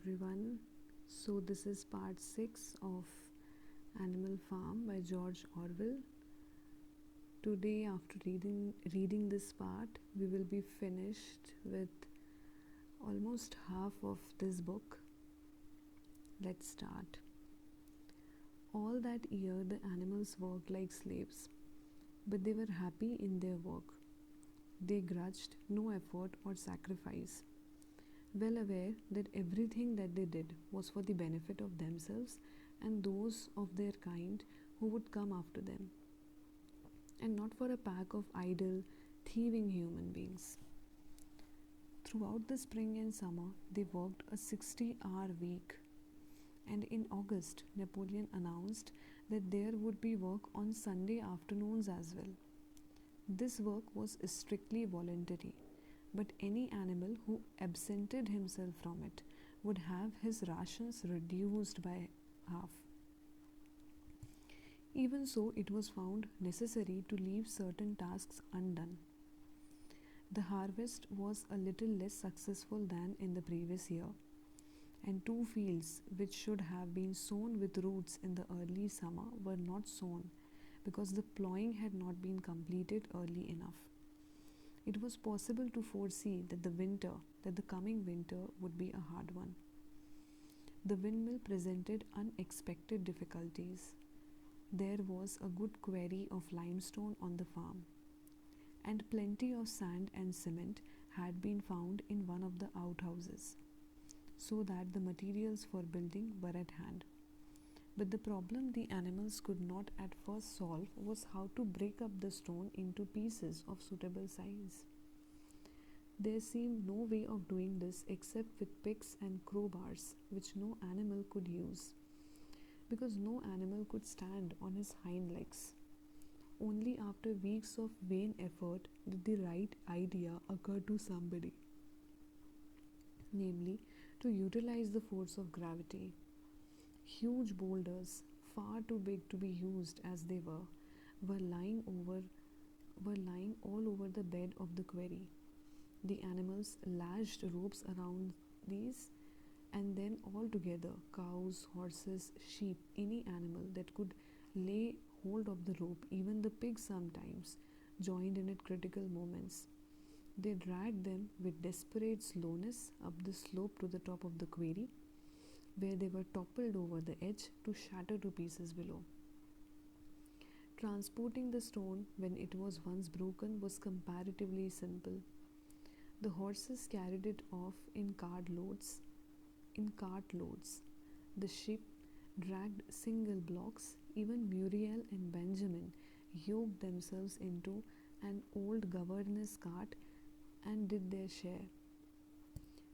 everyone. So, this is part 6 of Animal Farm by George Orwell. Today, after reading this part, we will be finished with almost half of this book. Let's start. All that year, the animals worked like slaves, but they were happy in their work. They grudged no effort or sacrifice, well aware that everything that they did was for the benefit of themselves and those of their kind who would come after them, and not for a pack of idle, thieving human beings. Throughout the spring and summer, they worked a 60-hour week, and in August, Napoleon announced that there would be work on Sunday afternoons as well. This work was strictly voluntary, but any animal who absented himself from it would have his rations reduced by half. Even so, it was found necessary to leave certain tasks undone. The harvest was a little less successful than in the previous year, and 2 fields which should have been sown with roots in the early summer were not sown because the plowing had not been completed early enough. It was possible to foresee that the coming winter would be a hard one. The windmill presented unexpected difficulties. There was a good quarry of limestone on the farm, and plenty of sand and cement had been found in one of the outhouses, so that the materials for building were at hand. But the problem the animals could not at first solve was how to break up the stone into pieces of suitable size. There seemed no way of doing this except with picks and crowbars, which no animal could use, because no animal could stand on his hind legs. Only after weeks of vain effort did the right idea occur to somebody, namely, to utilize the force of gravity. Huge boulders, far too big to be used as they were lying all over the bed of the quarry. The animals lashed ropes around these, and then all together, cows, horses, sheep, any animal that could lay hold of the rope, even the pigs sometimes, joined in at critical moments. They dragged them with desperate slowness up the slope to the top of the quarry, where they were toppled over the edge to shatter to pieces below. Transporting the stone when it was once broken was comparatively simple. The horses carried it off in cart loads. The sheep dragged single blocks. Even Muriel and Benjamin yoked themselves into an old governess cart and did their share.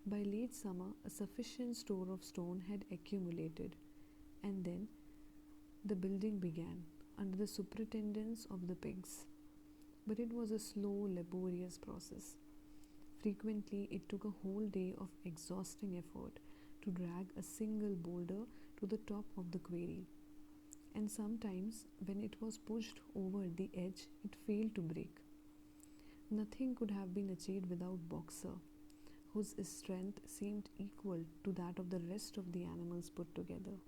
By late summer, a sufficient store of stone had accumulated, and then the building began under the superintendence of the pigs. But it was a slow, laborious process. Frequently, it took a whole day of exhausting effort to drag a single boulder to the top of the quarry, and sometimes, when it was pushed over the edge, it failed to break. Nothing could have been achieved without Boxer, whose strength seemed equal to that of the rest of the animals put together.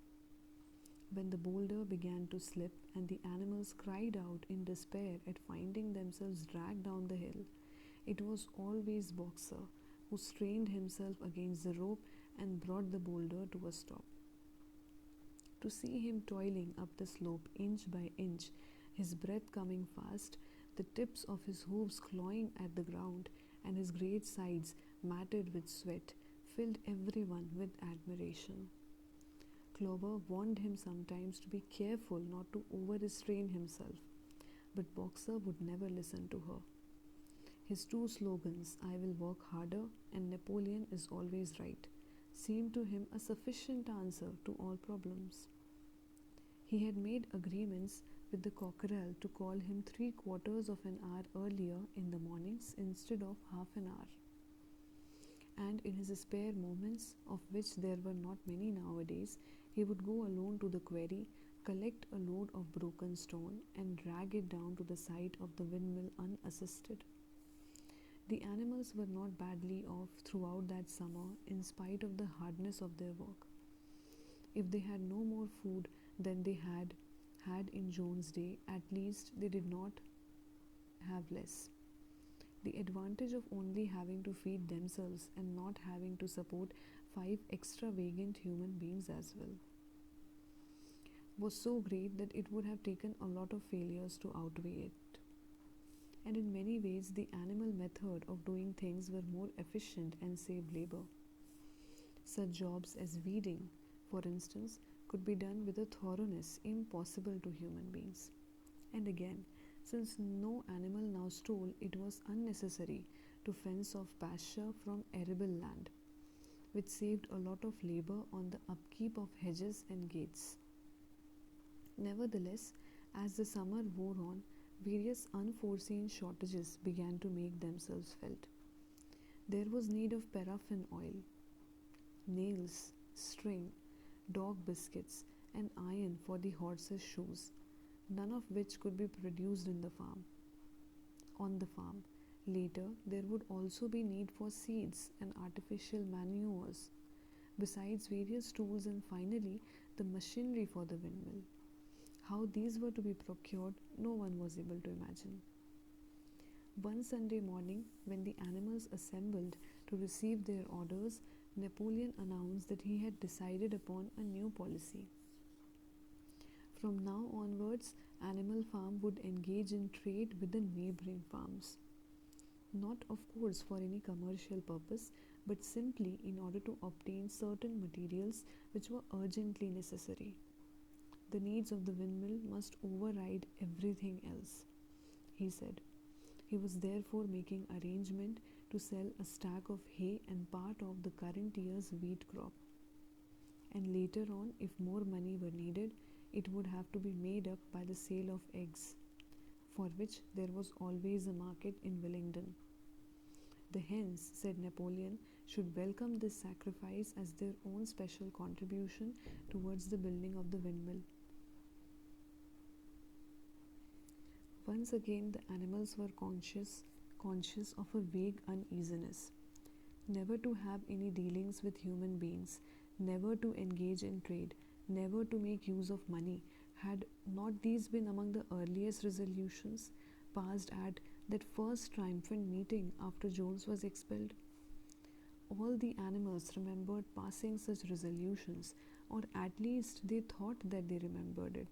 When the boulder began to slip and the animals cried out in despair at finding themselves dragged down the hill, it was always Boxer who strained himself against the rope and brought the boulder to a stop. To see him toiling up the slope inch by inch, his breath coming fast, the tips of his hooves clawing at the ground, and his great sides matted with sweat, filled everyone with admiration. Clover warned him sometimes to be careful not to over-restrain himself, but Boxer would never listen to her. His two slogans, "I will work harder" and "Napoleon is always right," seemed to him a sufficient answer to all problems. He had made agreements with the cockerel to call him 3/4 of an hour earlier in the mornings instead of half an hour. And in his spare moments, of which there were not many nowadays, he would go alone to the quarry, collect a load of broken stone, and drag it down to the site of the windmill unassisted. The animals were not badly off throughout that summer in spite of the hardness of their work. If they had no more food than they had in Jones' day, at least they did not have less. The advantage of only having to feed themselves and not having to support 5 extravagant human beings as well was so great that it would have taken a lot of failures to outweigh it. And in many ways, the animal method of doing things were more efficient and saved labor. Such jobs as weeding, for instance, could be done with a thoroughness impossible to human beings. And again, since no animal now stole, it was unnecessary to fence off pasture from arable land, which saved a lot of labor on the upkeep of hedges and gates. Nevertheless, as the summer wore on, various unforeseen shortages began to make themselves felt. There was need of paraffin oil, nails, string, dog biscuits, and iron for the horses' shoes, none of which could be produced on the farm. Later, there would also be need for seeds and artificial manures, besides various tools, and finally the machinery for the windmill. How these were to be procured, no one was able to imagine. One Sunday morning, when the animals assembled to receive their orders, Napoleon announced that he had decided upon a new policy. From now onwards, Animal Farm would engage in trade with the neighboring farms. Not, of course, for any commercial purpose, but simply in order to obtain certain materials which were urgently necessary. The needs of the windmill must override everything else, he said. He was therefore making arrangement to sell a stack of hay and part of the current year's wheat crop. And later on, if more money were needed, it would have to be made up by the sale of eggs, for which there was always a market in Wellington. The hens, said Napoleon, should welcome this sacrifice as their own special contribution towards the building of the windmill. Once again, the animals were conscious of a vague uneasiness. Never to have any dealings with human beings, never to engage in trade, never to make use of money. Had not these been among the earliest resolutions passed at that first triumphant meeting after Jones was expelled? All the animals remembered passing such resolutions, or at least they thought that they remembered it.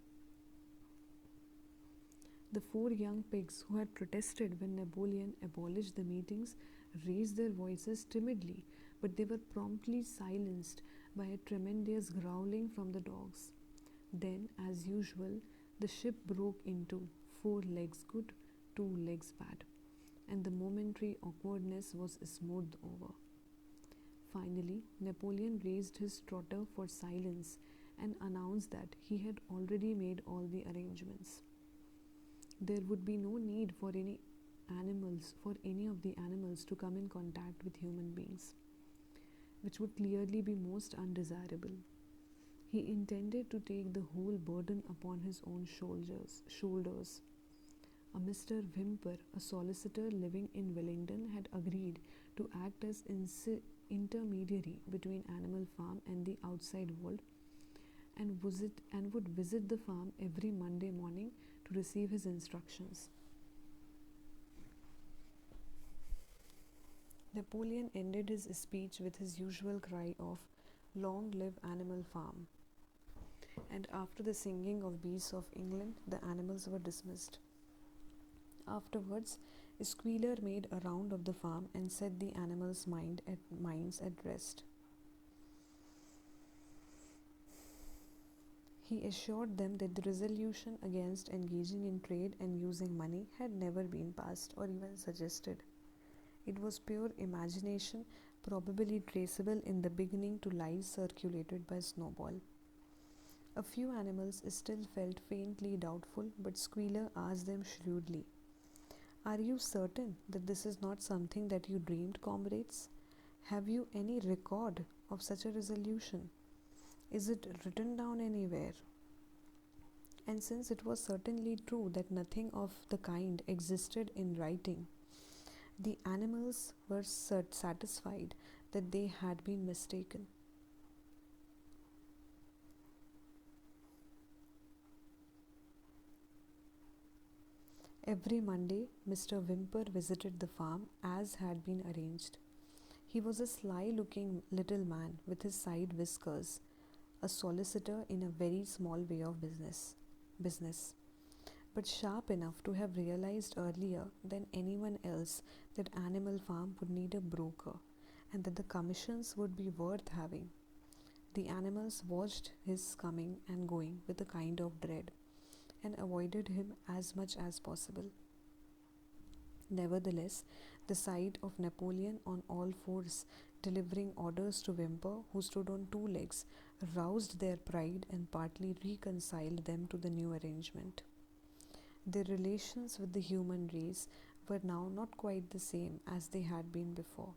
The 4 young pigs who had protested when Napoleon abolished the meetings raised their voices timidly, but they were promptly silenced by a tremendous growling from the dogs. Then, as usual, the ship broke into 4 legs good, 2 legs bad, and the momentary awkwardness was smoothed over. Finally, Napoleon raised his trotter for silence and announced that he had already made all the arrangements. There would be no need for any of the animals to come in contact with human beings, which would clearly be most undesirable. He intended to take the whole burden upon his own shoulders. A Mr. Whymper, a solicitor living in Wellington, had agreed to act as intermediary between Animal Farm and the outside world, and would visit the farm every Monday morning to receive his instructions. Napoleon ended his speech with his usual cry of "Long live Animal Farm," and after the singing of Beasts of England, the animals were dismissed. Afterwards, a squealer made a round of the farm and set the animals' minds at rest. He assured them that the resolution against engaging in trade and using money had never been passed or even suggested. It was pure imagination, probably traceable in the beginning to lies circulated by Snowball. A few animals still felt faintly doubtful, but Squealer asked them shrewdly, "Are you certain that this is not something that you dreamed, comrades? Have you any record of such a resolution? Is it written down anywhere?" And since it was certainly true that nothing of the kind existed in writing, The animals were satisfied that they had been mistaken. Every Monday, Mr. Whymper visited the farm as had been arranged. He was a sly looking little man with his side whiskers, a solicitor in a very small way of business, but sharp enough to have realized earlier than anyone else that Animal Farm would need a broker and that the commissions would be worth having. The animals watched his coming and going with a kind of dread and avoided him as much as possible. Nevertheless, the sight of Napoleon on all fours delivering orders to Whymper, who stood on two legs, roused their pride and partly reconciled them to the new arrangement. Their relations with the human race were now not quite the same as they had been before.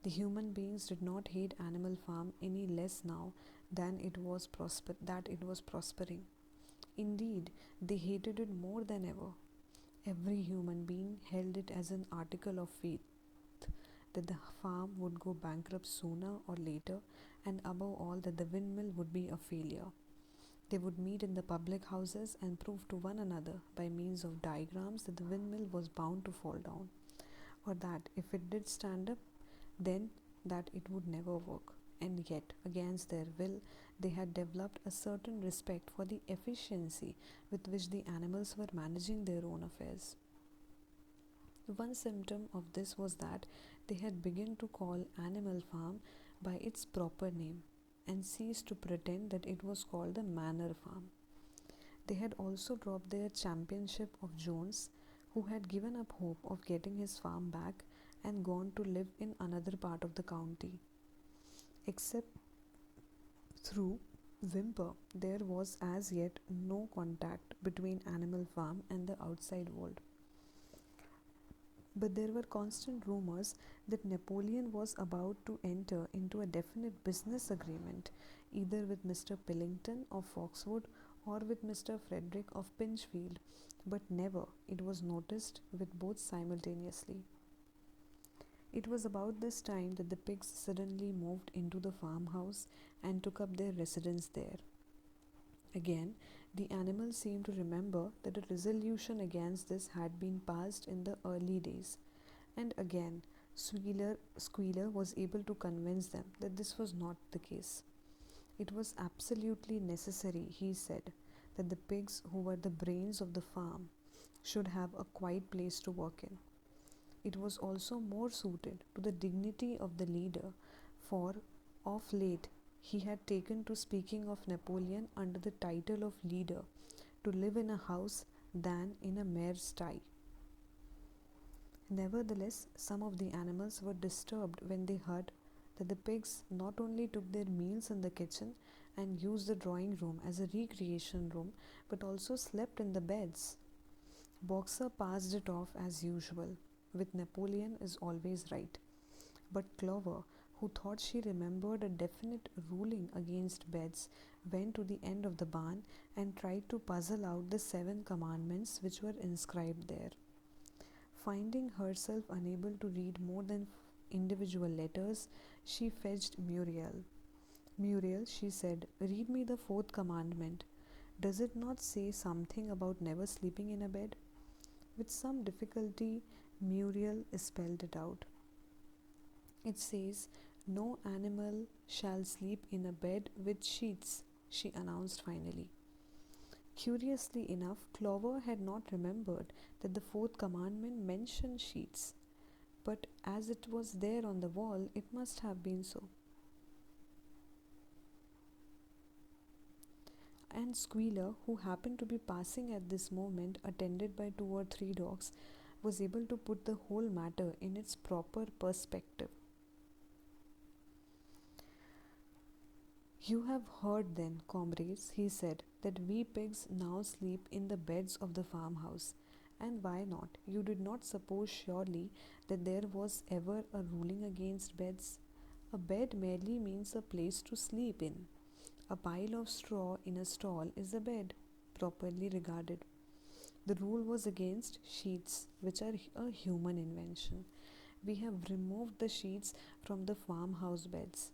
The human beings did not hate Animal Farm any less now than that it was prospering. Indeed, they hated it more than ever. Every human being held it as an article of faith that the farm would go bankrupt sooner or later, and above all, that the windmill would be a failure. They would meet in the public houses and prove to one another by means of diagrams that the windmill was bound to fall down, or that if it did stand up, then that it would never work. And yet, against their will, they had developed a certain respect for the efficiency with which the animals were managing their own affairs. One symptom of this was that they had begun to call Animal Farm by its proper name and ceased to pretend that it was called the Manor Farm. They had also dropped their championship of Jones, who had given up hope of getting his farm back and gone to live in another part of the county. Except through Whymper, there was as yet no contact between Animal Farm and the outside world. But there were constant rumors that Napoleon was about to enter into a definite business agreement, either with Mr. Pillington of Foxwood or with Mr. Frederick of Pinchfield, but never, it was noticed, with both simultaneously. It was about this time that the pigs suddenly moved into the farmhouse and took up their residence there. Again, the animals seemed to remember that a resolution against this had been passed in the early days, and again, Squealer was able to convince them that this was not the case. It was absolutely necessary, he said, that the pigs, who were the brains of the farm, should have a quiet place to work in. It was also more suited to the dignity of the leader, for of late he had taken to speaking of Napoleon under the title of leader, to live in a house than in a mere sty. Nevertheless, some of the animals were disturbed when they heard that the pigs not only took their meals in the kitchen and used the drawing room as a recreation room, but also slept in the beds. Boxer passed it off as usual, with Napoleon is always right. But Clover, who thought she remembered a definite ruling against beds, went to the end of the barn and tried to puzzle out the 7 commandments which were inscribed there. Finding herself unable to read more than individual letters, she fetched Muriel. Muriel, she said, read me the 4th commandment. Does it not say something about never sleeping in a bed? With some difficulty, Muriel spelled it out. It says, no animal shall sleep in a bed with sheets, she announced finally. Curiously enough, Clover had not remembered that the 4th commandment mentioned sheets, but as it was there on the wall, it must have been so. And Squealer, who happened to be passing at this moment, attended by 2 or 3 dogs, was able to put the whole matter in its proper perspective. You have heard then, comrades, he said, that we pigs now sleep in the beds of the farmhouse. And why not? You did not suppose surely that there was ever a ruling against beds? A bed merely means a place to sleep in. A pile of straw in a stall is a bed, properly regarded. The rule was against sheets, which are a human invention. We have removed the sheets from the farmhouse beds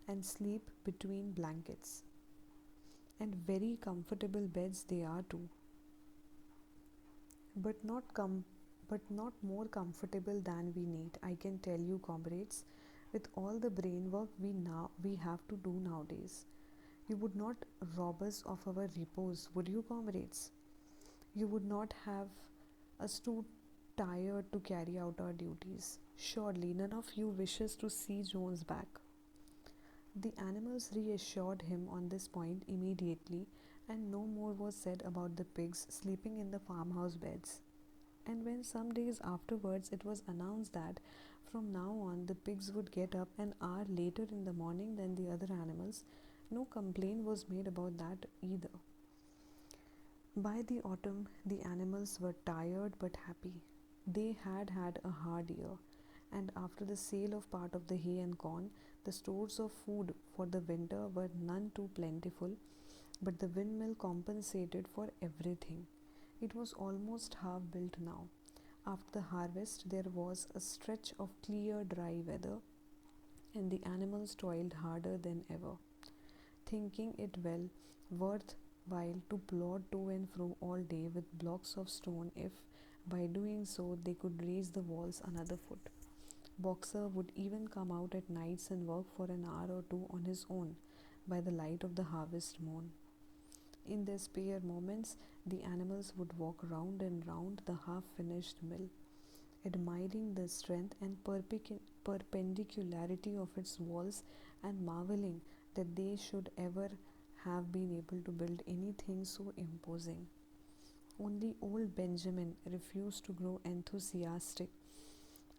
and sleep between blankets. And very comfortable beds they are too, but not more comfortable than we need. I can tell you, comrades, with all the brain work we have to do nowadays. You would not rob us of our repose, would you, comrades? You would not have us too tired to carry out our duties. Surely none of you wishes to see Jones back. The animals reassured him on this point immediately, and no more was said about the pigs sleeping in the farmhouse beds. And when some days afterwards it was announced that from now on the pigs would get up an hour later in the morning than the other animals, no complaint was made about that either. By the autumn, the animals were tired but happy. They had had a hard year, and after the sale of part of the hay and corn, the stores of food for the winter were none too plentiful, but the windmill compensated for everything. It was almost half built now. After the harvest, there was a stretch of clear, dry weather, and the animals toiled harder than ever, thinking it well worth while to plod to and fro all day with blocks of stone if, by doing so, they could raise the walls another foot. Boxer would even come out at nights and work for an hour or two on his own by the light of the harvest moon. In their spare moments, the animals would walk round and round the half finished mill, admiring the strength and perpendicularity of its walls and marveling that they should ever have been able to build anything so imposing. Only old Benjamin refused to grow enthusiastic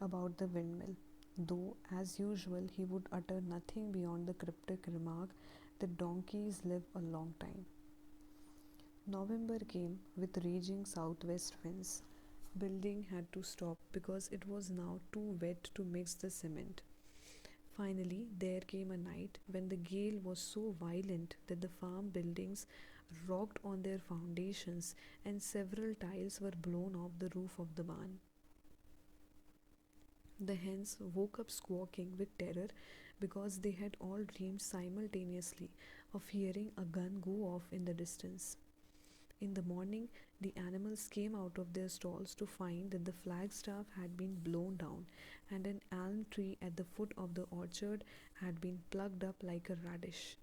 about the windmill, though, as usual, he would utter nothing beyond the cryptic remark that donkeys live a long time. November came with raging southwest winds. Building had to stop because it was now too wet to mix the cement. Finally, there came a night when the gale was so violent that the farm buildings rocked on their foundations and several tiles were blown off the roof of the barn. The hens woke up squawking with terror because they had all dreamed simultaneously of hearing a gun go off in the distance. In the morning, the animals came out of their stalls to find that the flagstaff had been blown down and an elm tree at the foot of the orchard had been plucked up like a radish.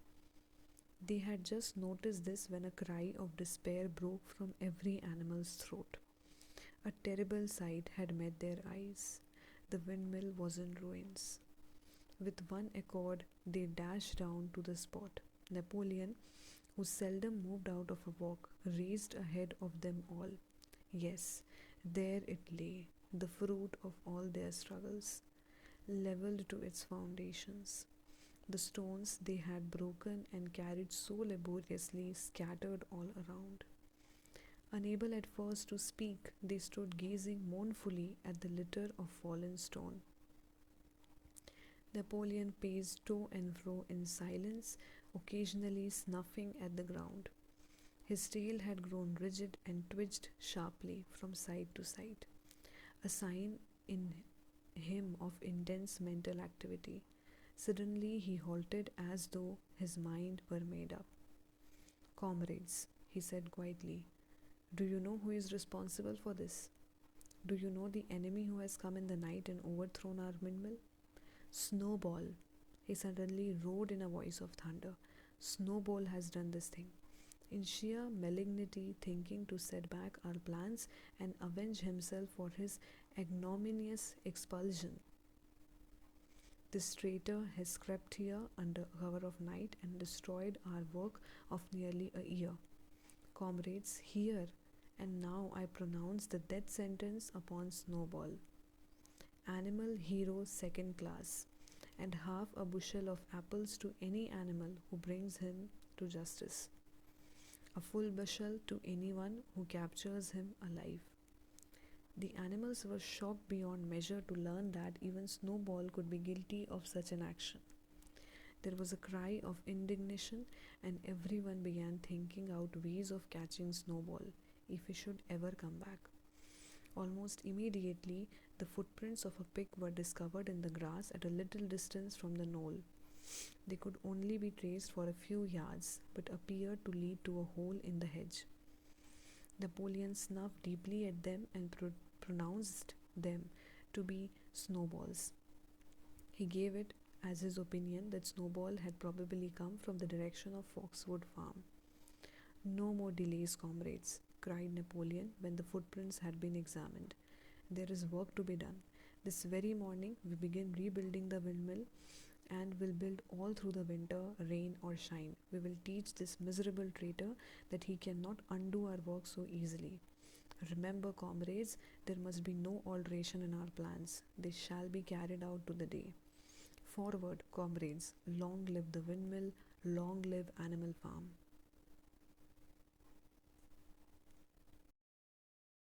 They had just noticed this when a cry of despair broke from every animal's throat. A terrible sight had met their eyes. The windmill was in ruins. With one accord, they dashed down to the spot. Napoleon, who seldom moved out of a walk, raced ahead of them all. Yes, there it lay, the fruit of all their struggles, levelled to its foundations. The stones they had broken and carried so laboriously scattered all around. Unable at first to speak, they stood gazing mournfully at the litter of fallen stone. Napoleon paced to and fro in silence, occasionally snuffing at the ground. His tail had grown rigid and twitched sharply from side to side, a sign in him of intense mental activity. Suddenly he halted as though his mind were made up. "Comrades," he said quietly, "do you know who is responsible for this? Do you know the enemy who has come in the night and overthrown our windmill? Snowball," he suddenly roared in a voice of thunder. "Snowball has done this thing, in sheer malignity, thinking to set back our plans and avenge himself for his ignominious expulsion. This traitor has crept here under cover of night and destroyed our work of nearly a year. Comrades, hear, and now I pronounce the death sentence upon Snowball. Animal hero second class, and half a bushel of apples to any animal who brings him to justice. A full bushel to anyone who captures him alive." The animals were shocked beyond measure to learn that even Snowball could be guilty of such an action. There was a cry of indignation, and everyone began thinking out ways of catching Snowball, if he should ever come back. Almost immediately, the footprints of a pig were discovered in the grass at a little distance from the knoll. They could only be traced for a few yards, but appeared to lead to a hole in the hedge. Napoleon snuffed deeply at them and pronounced them to be snowballs. He gave it as his opinion that Snowball had probably come from the direction of Foxwood Farm. "No more delays, comrades," cried Napoleon when the footprints had been examined. "There is work to be done. This very morning we begin rebuilding the windmill, and will build all through the winter, rain or shine. We will teach this miserable traitor that he cannot undo our work so easily. Remember, comrades, there must be no alteration in our plans. They shall be carried out to the day. Forward, comrades! Long live the windmill! Long live Animal Farm!"